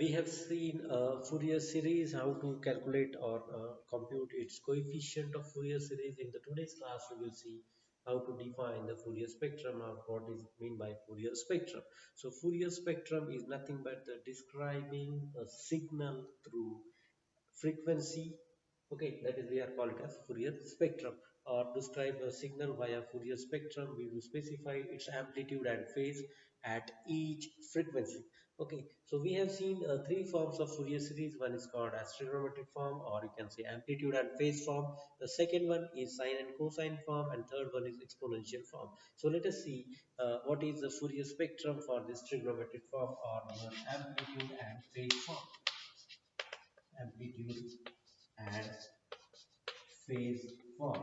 we have seen Fourier series, how to calculate or compute its coefficient of Fourier series. In the today's class, we will see how to define the Fourier spectrum or what is mean by Fourier spectrum. So Fourier spectrum is nothing but describing a signal through frequency. Okay, that is we are called as Fourier spectrum. Or describe a signal via Fourier spectrum, we will specify its amplitude and phase at each frequency. Okay, so we have seen three forms of Fourier series. One is called as trigonometric form, or you can say amplitude and phase form. The second one is sine and cosine form, and third one is exponential form. So let us see what is the Fourier spectrum for this trigonometric form or amplitude and phase form. Amplitude and phase form.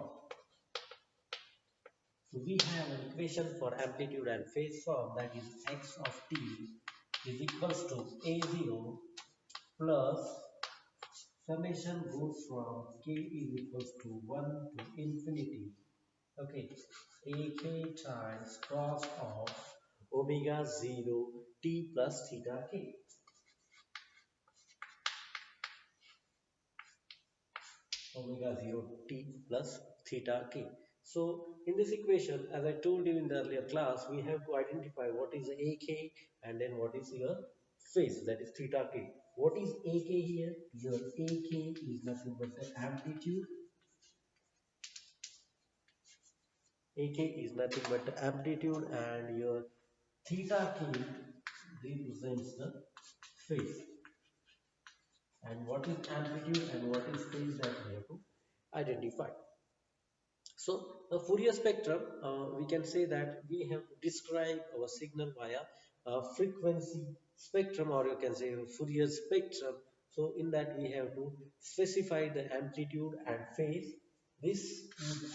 So we have an equation for amplitude and phase form, that is x of t is equals to a0 plus summation goes from k is equals to 1 to infinity. Okay, ak times cos of omega 0 t plus theta k. Omega 0 t plus theta k. So in this equation, as I told you in the earlier class, we have to identify what is ak and then what is your phase, that is theta k. What is ak here? Your ak is nothing but the amplitude. Ak is nothing but the amplitude, and your theta k represents the phase. And what is amplitude and what is phase, that we have to identify. So a Fourier spectrum, we can say that we have to describe our signal via frequency spectrum, or you can say Fourier spectrum. So in that we have to specify the amplitude and phase. This is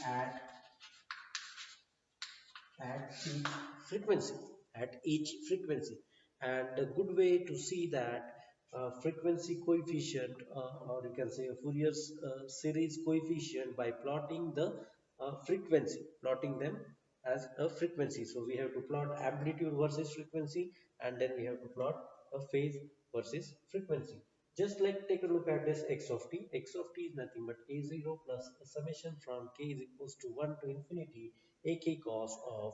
each frequency, at each frequency. And a good way to see that frequency coefficient, or you can say a Fourier series coefficient, by plotting the plotting them as a frequency. So we have to plot amplitude versus frequency, and then we have to plot a phase versus frequency. Just like take a look at this x of t. X of t is nothing but a0 plus a summation from k is equals to 1 to infinity ak cos of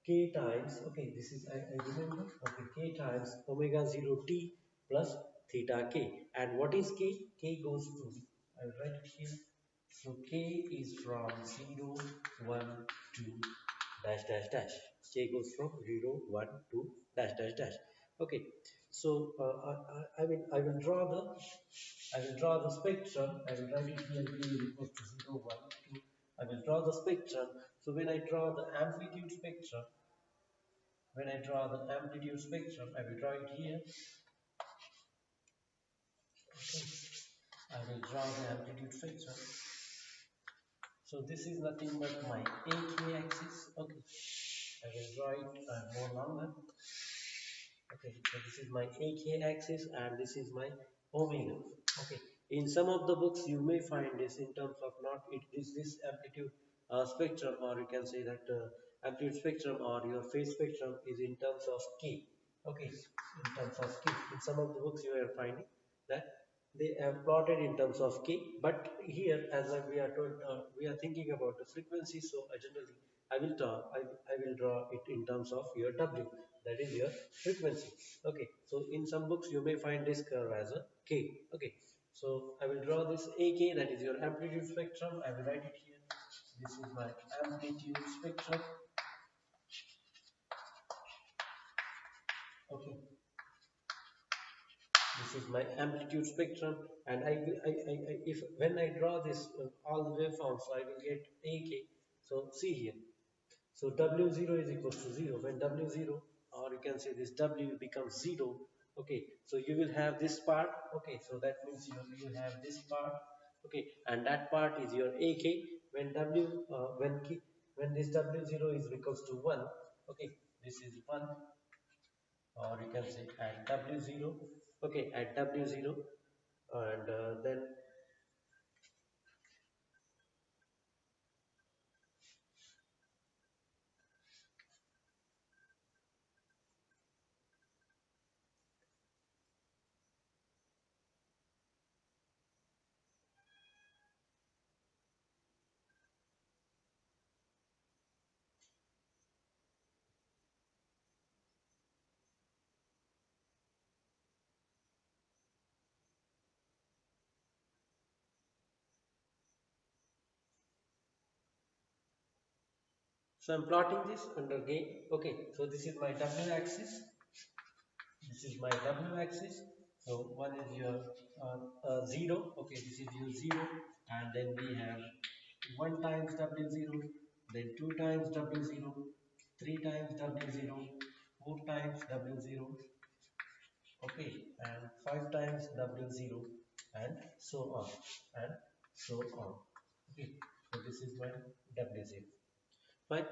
k times, okay, this is I remember, okay, k times omega 0 t plus theta k. And what is k? K goes to, I'll write it here. So k is from 0 1 to dash dash dash. K goes from 0 1 to dash dash dash. Okay, so I will draw the spectrum. I will write it here. K is equals to 0 1 2. I will draw the spectrum. So when I draw the amplitude spectrum, I will draw it here. Okay. I will draw the amplitude spectrum. So this is nothing but my AK axis. Okay. I will draw it more longer. Okay. So this is my AK axis and this is my omega. Okay. In some of the books you may find this in terms of not it is this amplitude spectrum, or you can say that amplitude spectrum or your phase spectrum is in terms of K. Okay. In terms of K. In some of the books you are finding that they have plotted in terms of k, but here as we are told, we are thinking about the frequency. So generally I will draw it in terms of your w, that is your frequency. Okay, so in some books you may find this curve as a k. Okay, so I will draw this ak, that is your amplitude spectrum. I will write it here. This is my amplitude spectrum. Okay, this is my amplitude spectrum, and if when I draw this all the waveforms, so I will get AK. So see here, so W0 is equals to 0. When W0, or you can say this W becomes 0, okay, so you will have this part. Okay, so that means you have this part. Okay, and that part is your AK. When when this W0 is equals to 1, okay, this is 1, or you can say at W0. Okay, at W0, and then So I'm plotting this under gain. Okay, so this is my W axis. This is my W axis. So one is your 0. Okay, this is your 0, and then we have 1 times W0, then 2 times W0, 3 times W0, 4 times W0, okay, and 5 times W0, and so on, and so on. Okay, so this is my W0. Fine.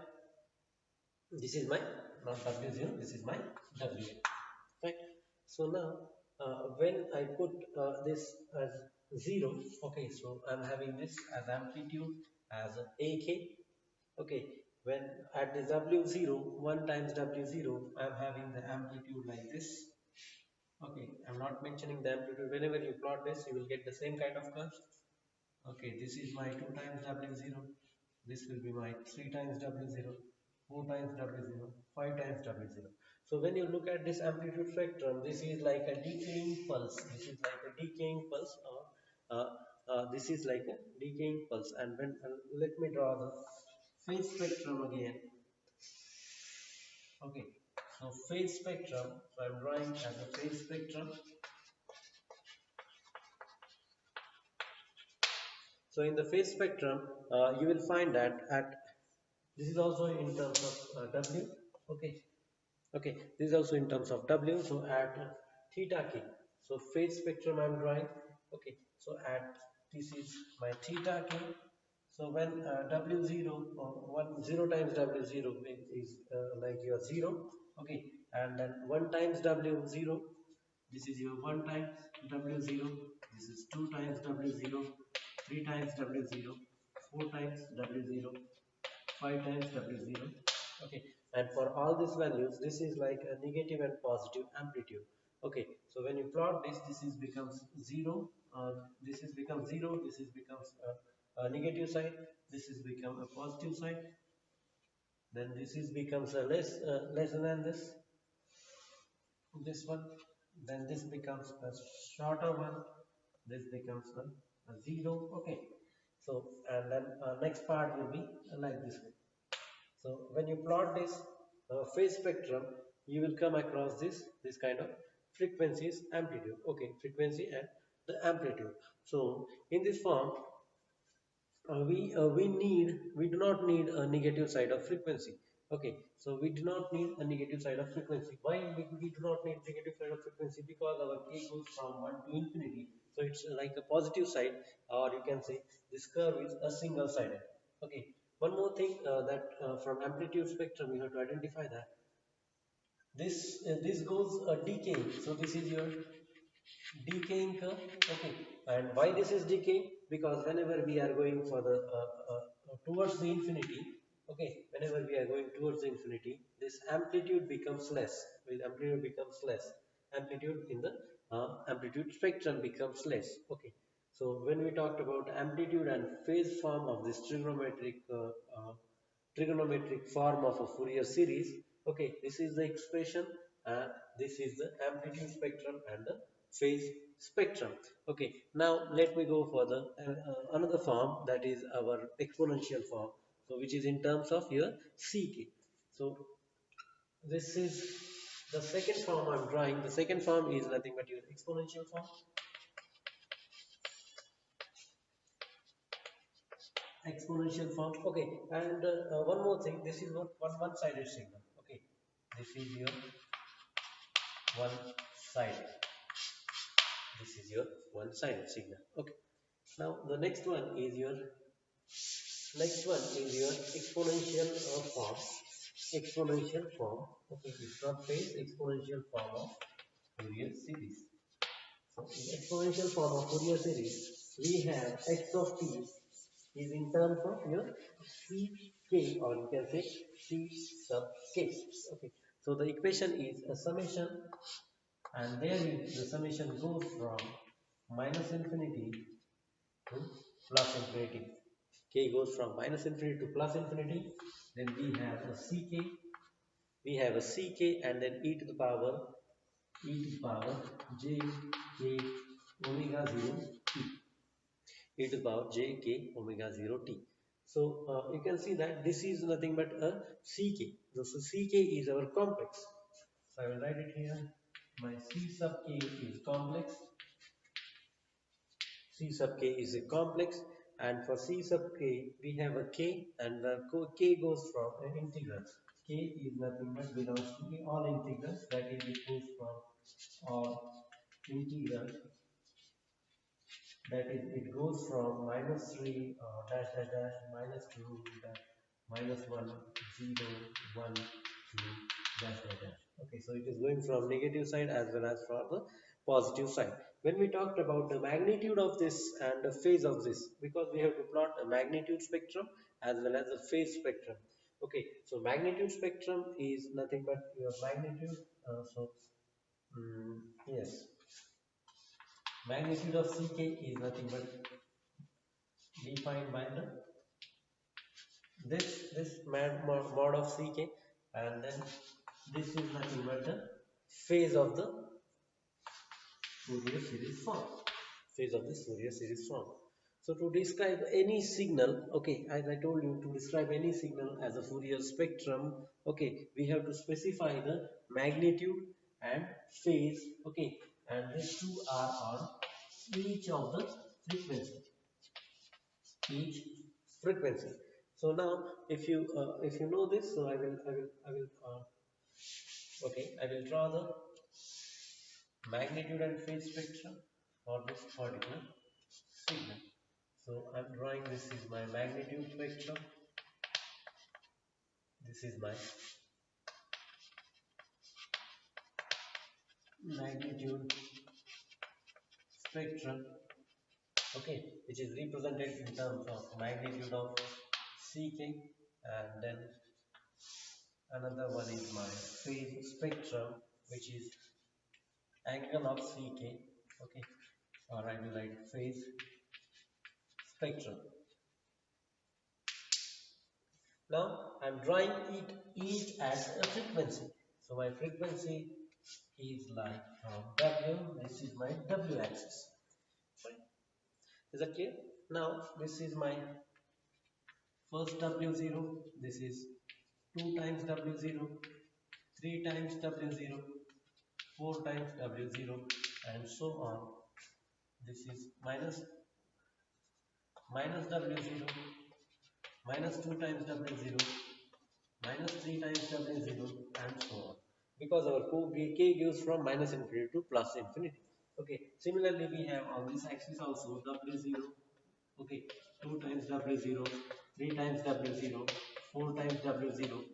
This is my, not W0, this is my W. Right. So now when I put this as 0, okay, so I'm having this as amplitude as AK. Okay, when at the W0, 1 times W0, I'm having the amplitude like this. Okay, I'm not mentioning the amplitude. Whenever you plot this, you will get the same kind of curves. Okay, this is my 2 times W0. This will be my 3 times W0, 4 times W0, 5 times W0. So when you look at this amplitude spectrum, this is like a decaying pulse. This is like a decaying pulse, this is like a decaying pulse. And when let me draw the phase spectrum again. Okay, so phase spectrum. So I'm drawing as a phase spectrum. So in the phase spectrum, you will find that at this is also in terms of W. Okay, okay, this is also in terms of W. So at theta k, so phase spectrum I'm drawing. Okay, so at this is my theta k. So when W0 1 0 times W0 is like your 0. Okay, and then 1 times W0, this is your 1 times W0, this is 2 times W0, 3 times W0, 4 times W0, 5 times W0. Okay, and for all these values, this is like a negative and positive amplitude. Okay, so when you plot this, this is becomes 0, this is becomes 0, this is becomes a negative side, this is become a positive side, then this is becomes a lesser than this one, then this becomes a shorter one, this becomes a 0. Okay, so and then next part will be like this way. So when you plot this phase spectrum, you will come across this kind of frequencies, amplitude. Okay, frequency and the amplitude. So in this form, we do not need a negative side of frequency. Okay, so we do not need a negative side of frequency. Why we do not need negative side of frequency? Because our k goes from 1 to infinity, so it's like a positive side, or you can say this curve is a single sided. Okay, one more thing, that from amplitude spectrum you have to identify that this goes decaying. So this is your decaying curve. Okay, and why this is decaying? Because whenever we are going for the towards the infinity, okay, whenever we are going towards the infinity, this amplitude becomes less. With amplitude becomes less, amplitude in the amplitude spectrum becomes less. Okay, so when we talked about amplitude and phase form of this trigonometric form of a Fourier series. Okay, this is the expression, and this is the amplitude spectrum and the phase spectrum. Okay, now let me go for the another form, that is our exponential form. So which is in terms of your Ck. So this is the second form I'm drawing. The second form is nothing but your exponential form. Exponential form. Okay, and one more thing, this is not one-sided signal. Okay, this is your one-sided, this is your one-sided signal. Okay, now the next one is your exponential form. Exponential form. Okay, it's not phase, exponential form of Fourier series. So in exponential form of Fourier series, we have x of t is in terms of your Ck, or you can say C sub k. Okay, so the equation is a summation, and there the summation goes from minus infinity to plus infinity. K goes from minus infinity to plus infinity. Then we have a Ck, and then e to the power j k omega 0 t, e to the power j k omega 0 t. So you can see that this is nothing but a ck. So ck is our complex. So I will write it here. My c sub k is complex. C sub k is a complex, and for C sub k we have a k, and the k goes from an integral. K is nothing but belongs to the all integrals, that is it goes from all integral, that is it goes from -3 dash dash dash -2 dash -1 0 1 2 dash dash dash. Okay, so it is going from negative side as well as from the positive side. When we talked about the magnitude of this and the phase of this, because we have to plot a magnitude spectrum as well as a phase spectrum. Okay, so magnitude spectrum is nothing but your magnitude. Yes, magnitude of ck is nothing but defined by the this mod of ck, and then this is nothing but the phase of the Fourier series form. Phase of this Fourier series form. So to describe any signal, okay, as I told you, to describe any signal as a Fourier spectrum, okay, we have to specify the magnitude and phase, okay, and these two are on each of the frequency, each frequency. So now, if you know this, so I will draw the magnitude and phase spectrum for this particular signal. So I'm drawing, this is my magnitude spectrum, this is my magnitude spectrum, okay, which is represented in terms of magnitude of ck, and then another one is my phase spectrum, which is angle of ck, okay, or I will write phase spectrum. Now I'm drawing it each as a frequency. So my frequency is like from W, this is my W axis. Fine. Is that clear? Now this is my first W0, this is 2 times W0, 3 times W0, 4 times W0, and so on. This is minus W0, minus 2 times W0, minus 3 times W0, and so on. Because our k gives from minus infinity to plus infinity. Okay. Similarly, we have on this axis also W0. Okay. 2 times W0, 3 times W0, 4 times W0.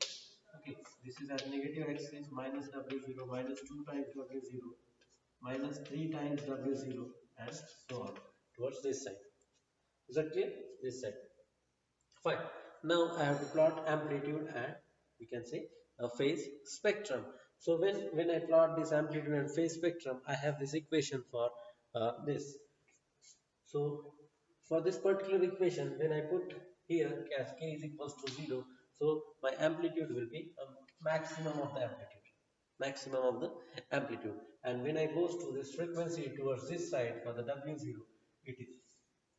Okay. This is at negative axis, minus W0, minus 2 times W0, minus 3 times W0, and so on towards this side. Is that clear? This side. Fine. Now I have to plot amplitude and we can say a phase spectrum. So when I plot this amplitude and phase spectrum, I have this equation for this. So for this particular equation, when I put here as k is equals to 0, so my amplitude will be a maximum of the amplitude. Maximum of the amplitude. And when I goes to this frequency towards this side for the W0, it is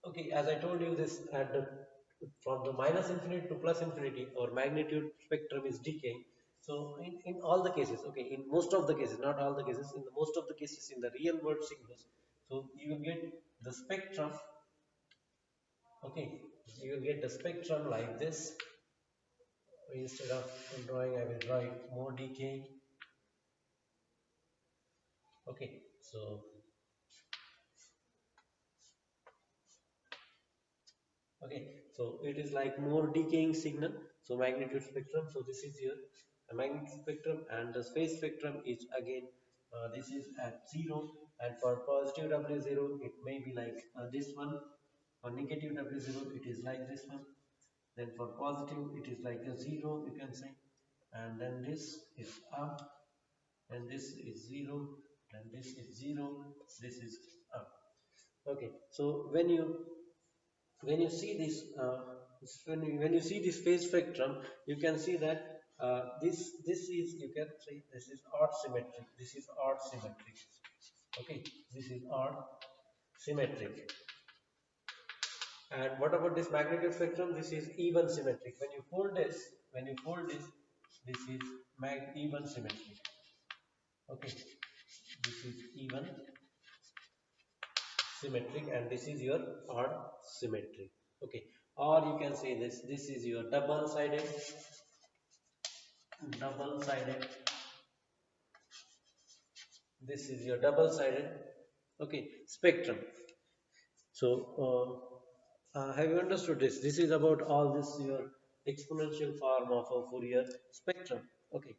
okay, as I told you, this at the from the minus infinity to plus infinity, our magnitude spectrum is decaying. So in all the cases, okay, in most of the cases, not all the cases, in the most of the cases in the real world signals, so you will get the spectrum, okay, you will get the spectrum like this. Instead of drawing, I will draw it more decaying. Okay, so okay, so it is like more decaying signal. So magnitude spectrum, so this is here the magnitude spectrum, and the phase spectrum is again this is at 0, and for positive W0 it may be like this one, for negative W0 it is like this one, then for positive it is like a 0, you can say, and then this is up, and this is 0, and this is 0, this is up. Okay, so when you see this when you see this phase spectrum, you can see that this is, you can say, this is odd symmetric, this is odd symmetric. Okay, this is odd symmetric. And what about this magnitude spectrum? This is even symmetric. When you fold this is even symmetric. Okay, this is even symmetric, and this is your odd symmetric. Okay, or you can say this is your double sided. This is your double-sided, okay, spectrum. So have you understood this? This is about all this your exponential form of a Fourier spectrum. Okay.